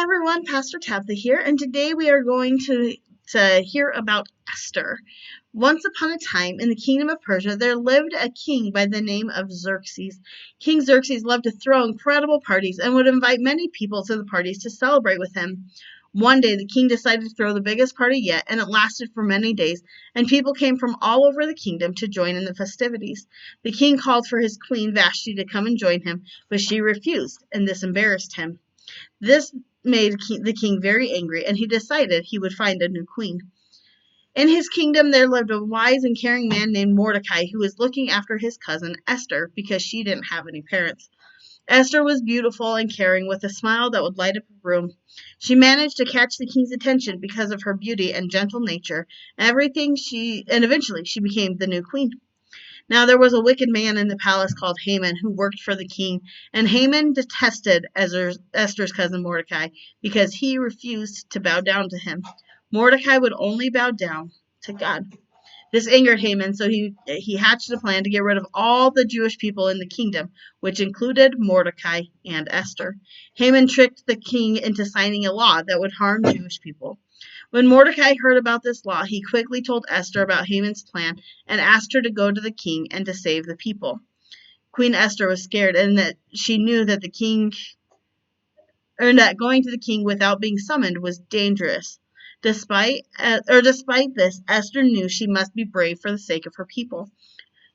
everyone, Pastor Tabitha here, and today we are going to hear about Esther. Once upon a time, in the kingdom of Persia, there lived a king by the name of Xerxes. King Xerxes loved to throw incredible parties and would invite many people to the parties to celebrate with him. One day, the king decided to throw the biggest party yet, and it lasted for many days, and people came from all over the kingdom to join in the festivities. The king called for his queen Vashti to come and join him, but she refused, and this embarrassed him. This made the king very angry, and he decided he would find a new queen. In his kingdom there lived a wise and caring man named Mordecai who was looking after his cousin Esther because she didn't have any parents. Esther was beautiful and caring with a smile that would light up a room. She managed to catch the king's attention because of her beauty and gentle nature, and eventually she became the new queen. Now there was a wicked man in the palace called Haman who worked for the king, and Haman detested Esther's cousin Mordecai because he refused to bow down to him. Mordecai would only bow down to God. This angered Haman, so he hatched a plan to get rid of all the Jewish people in the kingdom, which included Mordecai and Esther. Haman tricked the king into signing a law that would harm Jewish people. When Mordecai heard about this law, he quickly told Esther about Haman's plan and asked her to go to the king and to save the people. Queen Esther was scared, and that she knew that that going to the king without being summoned was dangerous. Despite this, Esther knew she must be brave for the sake of her people.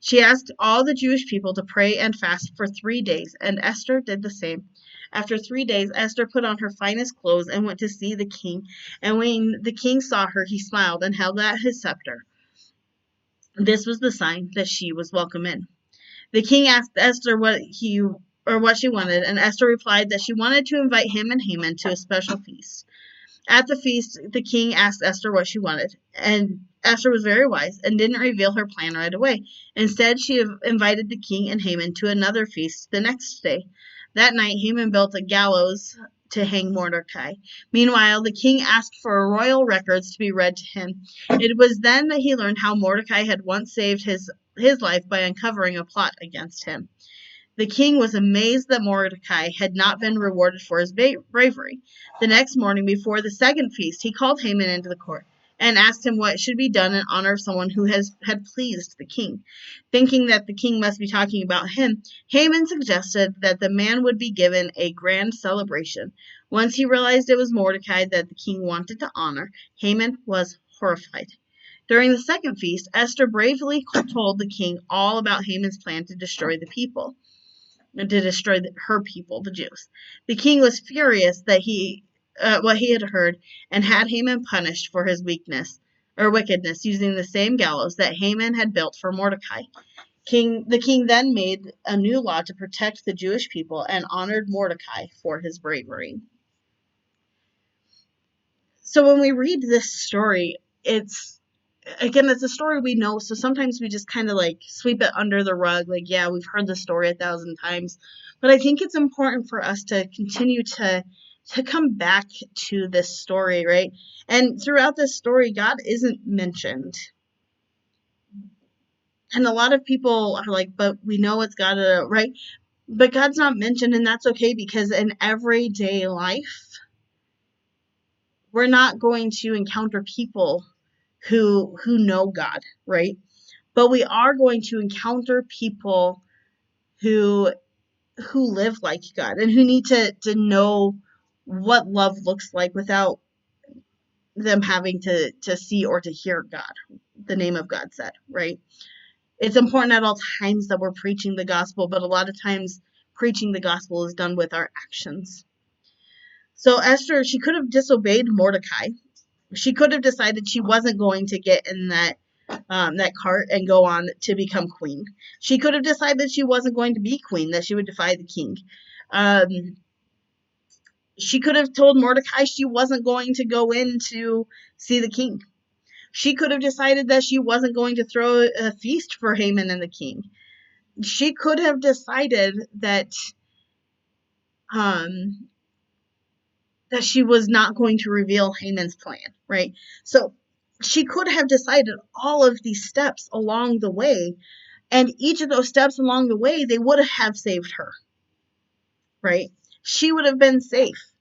She asked all the Jewish people to pray and fast for 3 days, and Esther did the same. After 3 days, Esther put on her finest clothes and went to see the king. And when the king saw her, he smiled and held out his scepter. This was the sign that she was welcome in. The king asked Esther what she wanted, and Esther replied that she wanted to invite him and Haman to a special feast. At the feast, the king asked Esther what she wanted, and Esther was very wise and didn't reveal her plan right away. Instead, she invited the king and Haman to another feast the next day. That night, Haman built a gallows to hang Mordecai. Meanwhile, the king asked for royal records to be read to him. It was then that he learned how Mordecai had once saved his life by uncovering a plot against him. The king was amazed that Mordecai had not been rewarded for his bravery. The next morning, before the second feast, he called Haman into the court and asked him what should be done in honor of someone who had pleased the king. Thinking that the king must be talking about him, Haman suggested that the man would be given a grand celebration. Once he realized it was Mordecai that the king wanted to honor, Haman was horrified. During the second feast, Esther bravely told the king all about Haman's plan to destroy her people, the Jews. The king was furious that what he had heard and had Haman punished for his wickedness, using the same gallows that Haman had built for Mordecai. The king then made a new law to protect the Jewish people and honored Mordecai for his bravery. So when we read this story, it's a story we know, so sometimes we just kind of like sweep it under the rug, like, yeah, we've heard the story 1,000 times. But I think it's important for us to continue to come back to this story, right? And throughout this story, God isn't mentioned. And a lot of people are like, but we know it's God, right? But God's not mentioned, and that's okay, because in everyday life, we're not going to encounter people who know God, right? But we are going to encounter people who live like God and who need to know what love looks like without them having to see or to hear God, the name of God said, right? It's important at all times that we're preaching the gospel, but a lot of times preaching the gospel is done with our actions. So Esther, she could have disobeyed Mordecai. She could have decided she wasn't going to get in that cart and go on to become queen. She could have decided she wasn't going to be queen, that she would defy the king. She could have told Mordecai she wasn't going to go in to see the king. She could have decided that she wasn't going to throw a feast for Haman and the king. She could have decided that that she was not going to reveal Haman's plan, right? So she could have decided all of these steps along the way, and each of those steps along the way, they would have saved her, right? She would have been safe.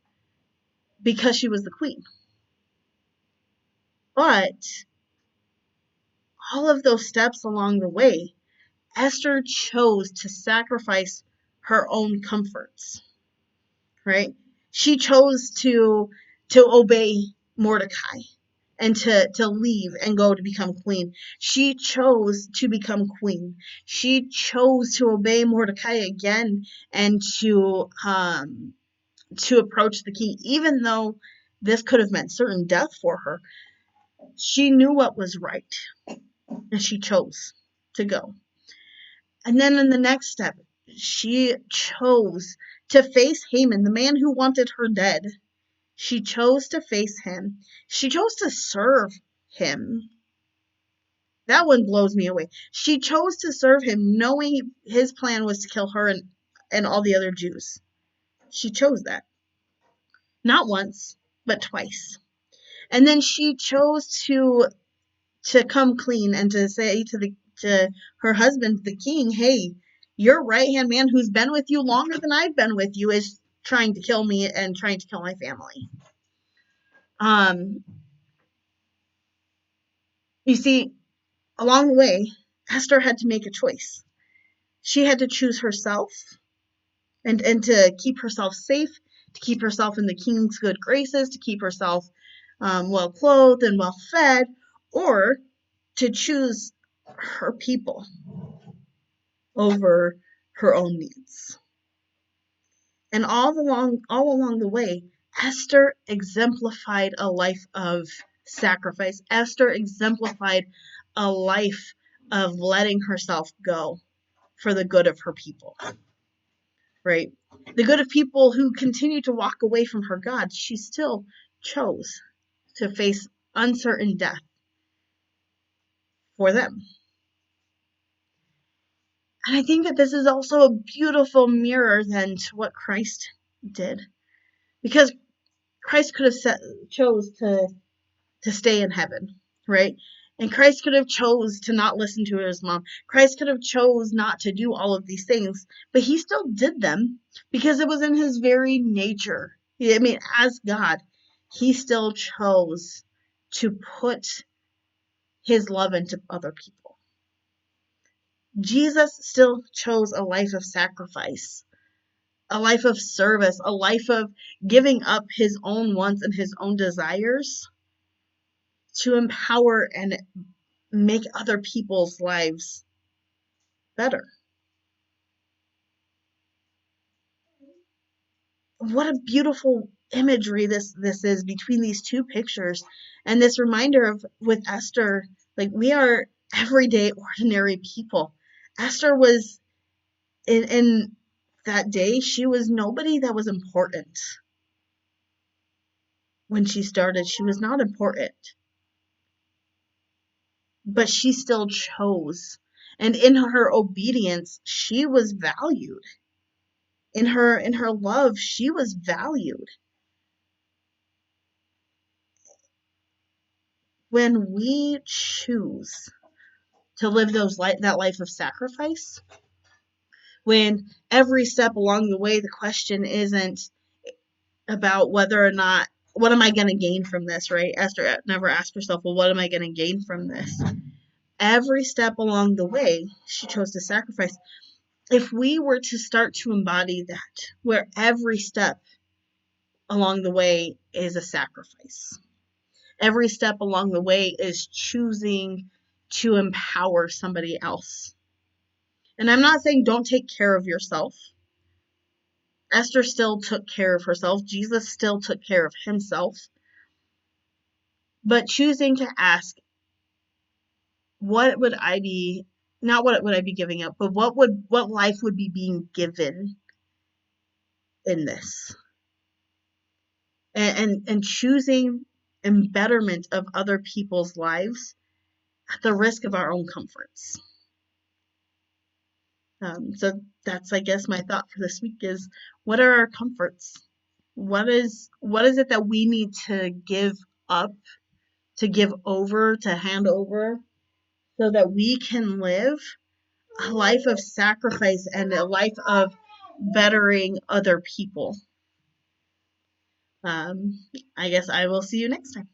because she was the queen. But all of those steps along the way, Esther chose to sacrifice her own comforts, right? She chose to obey Mordecai and to leave and go to become queen. She chose to become queen. She chose to obey Mordecai again and to approach the king, even though this could have meant certain death for her. She knew what was right, and she chose to go. And then in the next step, she chose to face Haman, the man who wanted her dead. She chose to face him. She chose to serve him. That one blows me away. She chose to serve him, knowing his plan was to kill her and all the other Jews. She chose that. Not once, but twice. And then she chose to come clean and to say to her husband, the king, hey, your right hand man who's been with you longer than I've been with you is trying to kill me and trying to kill my family. You see, along the way, Esther had to make a choice. She had to choose herself and to keep herself safe, to keep herself in the king's good graces, to keep herself well clothed and well fed, or to choose her people over her own needs. And all along the way, Esther exemplified a life of sacrifice. Esther exemplified a life of letting herself go for the good of her people, right? The good of people who continue to walk away from her God. She still chose to face uncertain death for them. And I think that this is also a beautiful mirror then to what Christ did. Because Christ could have chose to stay in heaven, right? And Christ could have chose to not listen to his mom. Christ could have chose not to do all of these things, but he still did them because it was in his very nature. I mean, as God, he still chose to put his love into other people. Jesus still chose a life of sacrifice, a life of service, a life of giving up his own wants and his own desires to empower and make other people's lives better. What a beautiful imagery this is between these two pictures, and this reminder of with Esther, like we are everyday ordinary people. Esther was in that day, she was nobody that was important. When she started, she was not important, but she still chose, and in her obedience she was valued. In her love she was valued. When we choose to live that life of sacrifice, when every step along the way the question isn't about whether or not what am I going to gain from this, right? Esther never asked herself, well, what am I going to gain from this? Every step along the way she chose to sacrifice. If we were to start to embody that, where every step along the way is a sacrifice, every step along the way is choosing to empower somebody else. And I'm not saying don't take care of yourself. Esther still took care of herself. Jesus still took care of himself. But choosing to ask, what would I be, not what would I be giving up, but what life would be being given in this? And choosing embetterment of other people's lives at the risk of our own comforts. So that's, I guess, my thought for this week is, what are our comforts? What is it that we need to give up, to give over, to hand over, so that we can live a life of sacrifice and a life of bettering other people? Um, I guess I will see you next time.